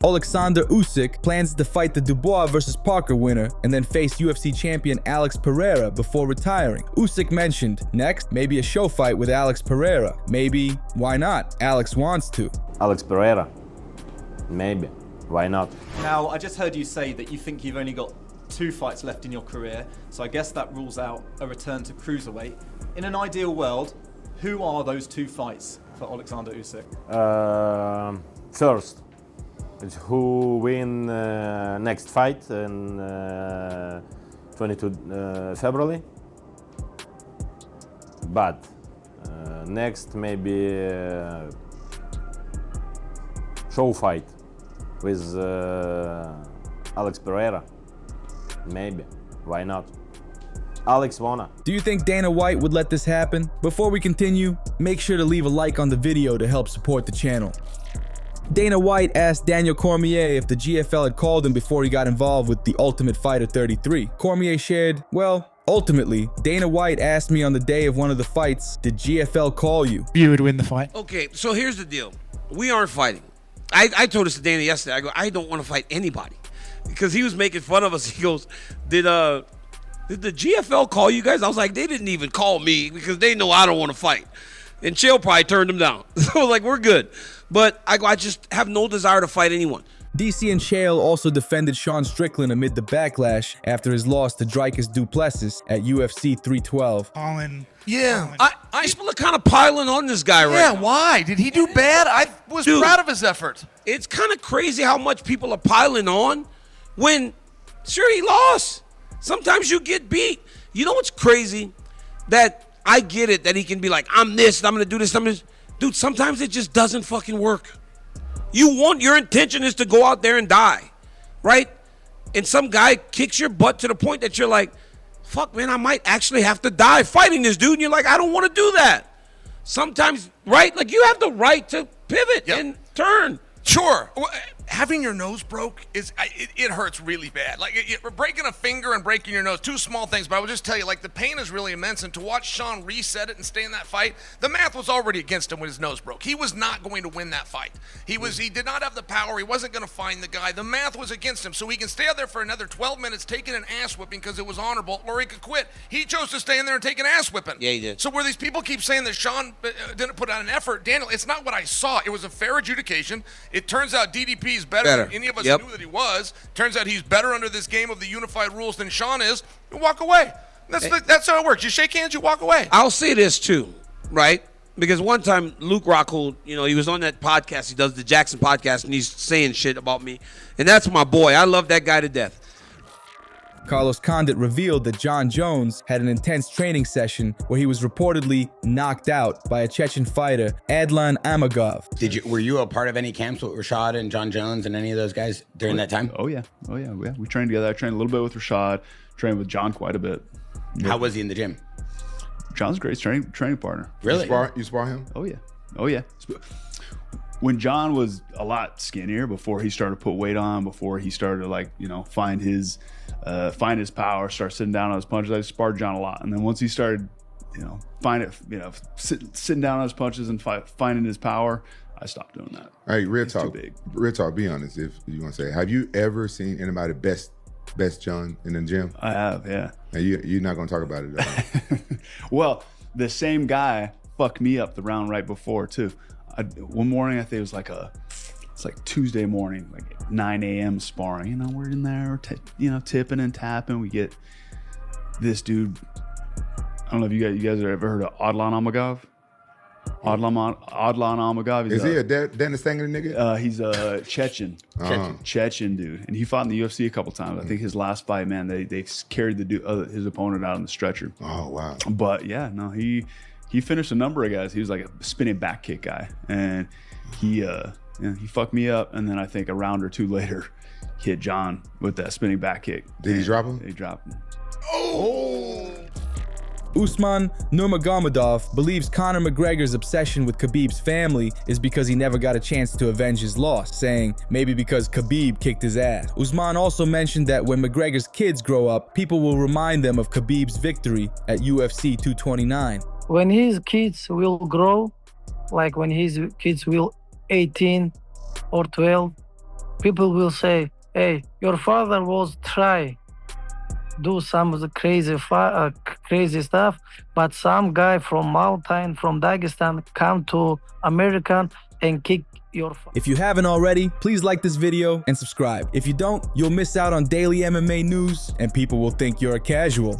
Oleksandr Usyk plans to fight the Dubois vs. Parker winner and then face UFC champion Alex Pereira before retiring. Usyk mentioned, next, maybe a show fight with Alex Pereira. Maybe, why not? Alex wants to. Alex Pereira, maybe, why not? Now, I just heard you say that you think you've only got 2 fights left in your career, so I guess that rules out a return to cruiserweight. In an ideal world, who are those 2 fights for Oleksandr Usyk? First, it's who win next fight in 22 February. But next maybe show fight with Alex Pereira. Maybe. Why not? Alex wanna. Do you think Dana White would let this happen? Before we continue, make sure to leave a like on the video to help support the channel. Dana White asked Daniel Cormier if the GFL had called him before he got involved with the Ultimate Fighter 33. Cormier shared, well, ultimately, Dana White asked me on the day of one of the fights, did GFL call you? You would win the fight. Okay, so here's the deal. We aren't fighting. I told this to Dana yesterday. I go, I don't want to fight anybody. Because he was making fun of us. He goes, did the GFL call you guys? I was like, they didn't even call me because they know I don't want to fight. And Chael probably turned him down. So like, we're good. But I just have no desire to fight anyone. DC and Chael also defended Sean Strickland amid the backlash after his loss to Dricus Du Plessis at UFC 312. Yeah. People are kind of piling on this guy right now. Yeah, why? Did he do bad? I was proud of his effort. It's kind of crazy how much people are piling on when, sure, he lost. Sometimes you get beat. You know what's crazy? That I get it, that he can be like, I'm this, I'm going to do this, I'm this. Dude, sometimes it just doesn't fucking work. Your intention is to go out there and die, right? And some guy kicks your butt to the point that you're like, fuck, man, I might actually have to die fighting this dude. And you're like, I don't want to do that. Sometimes, right? Like, you have the right to pivot and turn. Sure. Having your nose broke it hurts really bad. Like breaking a finger and breaking your nose, 2 small things, but I will just tell you, like, the pain is really immense. And to watch Sean reset it and stay in that fight, the math was already against him when his nose broke. He was not going to win that fight. He did not have the power. He wasn't going to find the guy. The math was against him, so he can stay out there for another 12 minutes taking an ass whipping because it was honorable, or he could quit. He chose to stay in there and take an ass whipping. Yeah, he did. So where these people keep saying that Sean didn't put out an effort, Daniel, it's not what I saw. It was a fair adjudication. It turns out DDP is better than any of us knew that he was. Turns out he's better under this game of the unified rules than Sean is. You walk away. That's how it works. You shake hands, you walk away. I'll say this too, right? Because one time Luke Rockhold, he was on that podcast. He does the Jackson podcast, and he's saying shit about me. And that's my boy. I love that guy to death. Carlos Condit revealed that Jon Jones had an intense training session where he was reportedly knocked out by a Chechen fighter, Adlan Amagov. Were you a part of any camps with Rashad and Jon Jones and any of those guys during that time? Oh yeah. We trained together. I trained a little bit with Rashad, trained with John quite a bit. How was he in the gym? John's a great training partner. Really? You spar him? Oh yeah. When John was a lot skinnier, before he started to put weight on, before he started to find his power, start sitting down on his punches, I sparred John a lot. And then once he started, sitting down on his punches and finding his power, I stopped doing that. Hey, real talk. Too big. Real talk. Be honest, if you want to say, have you ever seen anybody best John in the gym? I have, yeah. And you're not going to talk about it though. Well, the same guy fucked me up the round right before too. One morning, I think it was like Tuesday morning, like 9 a.m. sparring. We're in there, tipping and tapping. We get this dude. I don't know if you guys have ever heard of Adlan Amagov. Adlan Amagov. Is he a Dagestani nigga? He's a Chechen. Chechen dude, and he fought in the UFC a couple times. I think his last fight, man, they carried his opponent out on the stretcher. Oh wow! But yeah, no, he finished a number of guys. He was like a spinning back kick guy, and he fucked me up. And then I think a round or 2 later, hit John with that spinning back kick. Did he drop him? He dropped him. Oh! Usman Nurmagomedov believes Conor McGregor's obsession with Khabib's family is because he never got a chance to avenge his loss, saying maybe because Khabib kicked his ass. Usman also mentioned that when McGregor's kids grow up, people will remind them of Khabib's victory at UFC 229. When his kids will grow, like when his kids will 18 or 12, people will say, hey, your father was try do some of the crazy stuff, but some guy from mountain, from Dagestan, come to American and kick your father. If you haven't already, please like this video and subscribe. If you don't, you'll miss out on daily MMA news and people will think you're a casual.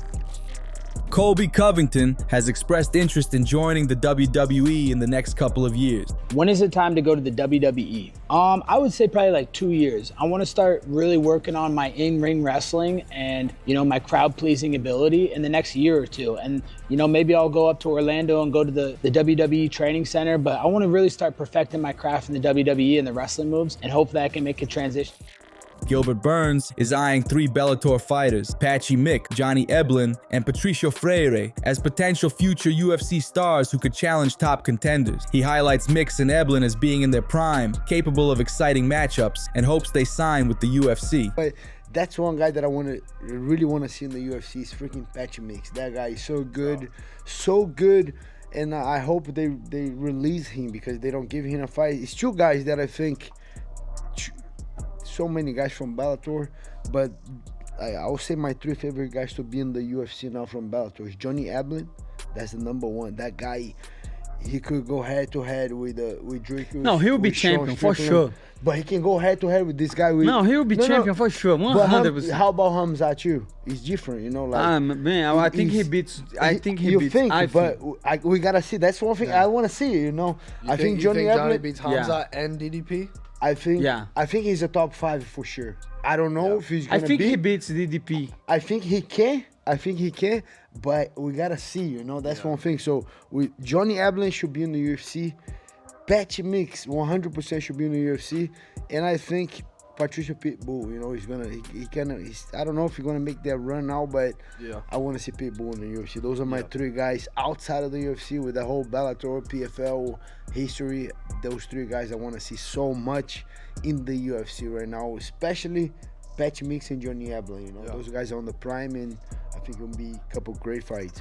Colby Covington has expressed interest in joining the WWE in the next couple of years. When is it time to go to the WWE? I would say probably like 2 years. I want to start really working on my in-ring wrestling and, you know, my crowd-pleasing ability in the next year or two. And, you know, maybe I'll go up to Orlando and go to the WWE training center, but I want to really start perfecting my craft in the WWE and the wrestling moves, and hopefully I can make a transition. Gilbert Burns is eyeing 3 Bellator fighters, Patchy Mick, Johnny Eblen, and Patricio Freire, as potential future UFC stars who could challenge top contenders. He highlights Mix and Eblen as being in their prime, capable of exciting matchups, and hopes they sign with the UFC. But that's one guy that I really want to see in the UFC is freaking Patchy Mix. That guy is so good, and I hope they release him because they don't give him a fight. It's 2 guys that I think. So many guys from Bellator, but I would say my 3 favorite guys to be in the UFC now from Bellator is Johnny Eblen. That's the #1. That guy, he could go head to head with Drake. No, he will be champion for sure. But he can go head to head with this guy. No, he will be champion for sure. 100%. How about Hamza too? It's different, you know. Like, man, I think he beats. I think he you beats. Think, I but think. we gotta see. That's one thing I want to see. You know, I think Johnny Eblen beats Hamza and DDP. I think he's a top 5 for sure. I don't know if he's gonna I think he beats DDP. I think he can, but we gotta see, you know, that's one thing. So Johnny Eblen should be in the UFC. Patchy Mix 100% should be in the UFC, and I think Patricio Pitbull, you know, I don't know if he's gonna make that run now, but I want to see Pitbull in the UFC. Those are my 3 guys outside of the UFC with the whole Bellator, PFL history. Those 3 guys I want to see so much in the UFC right now, especially Patchy Mix and Johnny Eblen. You know, those guys are on the prime, and I think it'll be a couple great fights.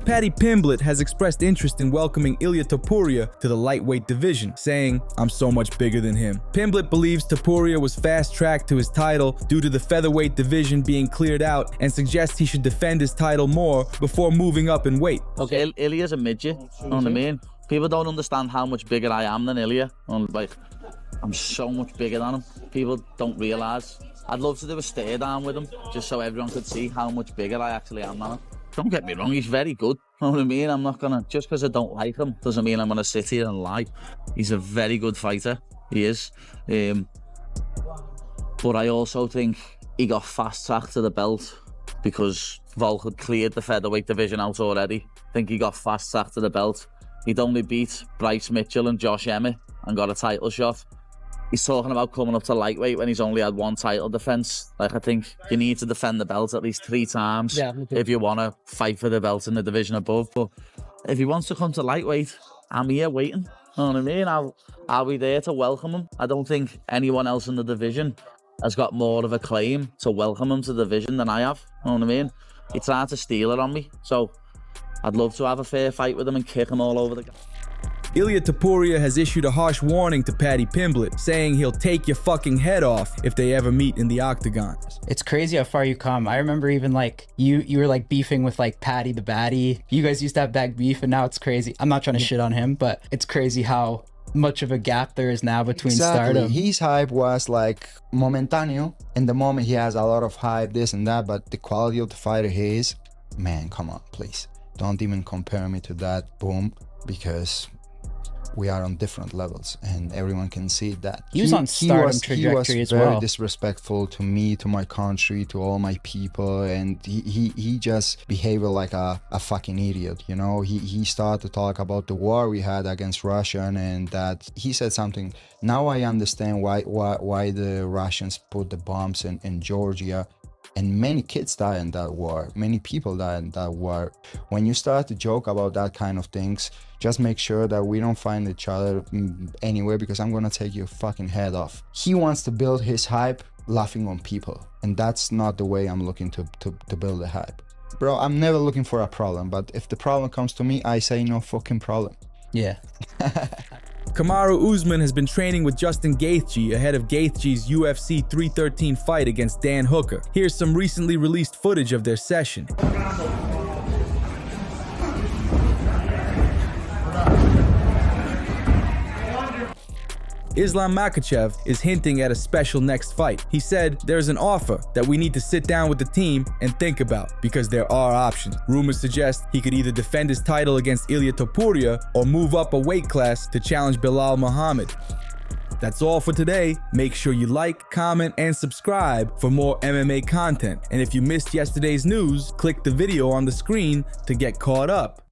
Paddy Pimblett has expressed interest in welcoming Ilia Topuria to the lightweight division, saying, "I'm so much bigger than him." Pimblett believes Topuria was fast-tracked to his title due to the featherweight division being cleared out and suggests he should defend his title more before moving up in weight. Okay, Ilia's a midget, you know what I mean? People don't understand how much bigger I am than Ilia. I'm so much bigger than him. People don't realise. I'd love to do a stare down with him, just so everyone could see how much bigger I actually am than him. Don't get me wrong, he's very good. You know what I mean? I'm not gonna, just because I don't like him, doesn't mean I'm gonna sit here and lie. He's a very good fighter, he is. But I also think he got fast-tracked to the belt because Volk had cleared the featherweight division out already. I think he got fast-tracked to the belt. He'd only beat Bryce Mitchell and Josh Emmett and got a title shot. He's talking about coming up to lightweight when he's only had 1 title defense. Like, I think you need to defend the belt at least 3 times if you want to fight for the belt in the division above. But if he wants to come to lightweight, I'm here waiting. You know what I mean? I'll be there to welcome him. I don't think anyone else in the division has got more of a claim to welcome him to the division than I have. You know what I mean? He tried to steal it on me. So I'd love to have a fair fight with him and kick him all over the... Ilia Topuria has issued a harsh warning to Paddy Pimblett, saying he'll take your fucking head off if they ever meet in the octagon. It's crazy how far you come. I remember even like you were like beefing with like Paddy the Baddie. You guys used to have back beef, and now it's crazy. I'm not trying to shit on him, but it's crazy how much of a gap there is now between stardom. His hype was like momentary. In the moment he has a lot of hype, this and that, but the quality of the fighter he is, man, come on, please. Don't even compare me to that boom, because we are on different levels and everyone can see that. He was on stardom trajectory as well. He was very disrespectful to me, to my country, to all my people, and he just behaved like a fucking idiot, you know? He started to talk about the war we had against Russia, and that he said something. Now I understand why the Russians put the bombs in Georgia. And many kids died in that war. Many people died in that war. When you start to joke about that kind of things, just make sure that we don't find each other anywhere, because I'm gonna take your fucking head off. He wants to build his hype laughing on people. And that's not the way I'm looking to build a hype. Bro, I'm never looking for a problem, but if the problem comes to me, I say no fucking problem. Yeah. Kamaru Usman has been training with Justin Gaethje ahead of Gaethje's UFC 313 fight against Dan Hooker. Here's some recently released footage of their session. Islam Makhachev is hinting at a special next fight. He said, "There's an offer that we need to sit down with the team and think about because there are options." Rumors suggest he could either defend his title against Ilia Topuria or move up a weight class to challenge Belal Muhammad. That's all for today. Make sure you like, comment, and subscribe for more MMA content. And if you missed yesterday's news, click the video on the screen to get caught up.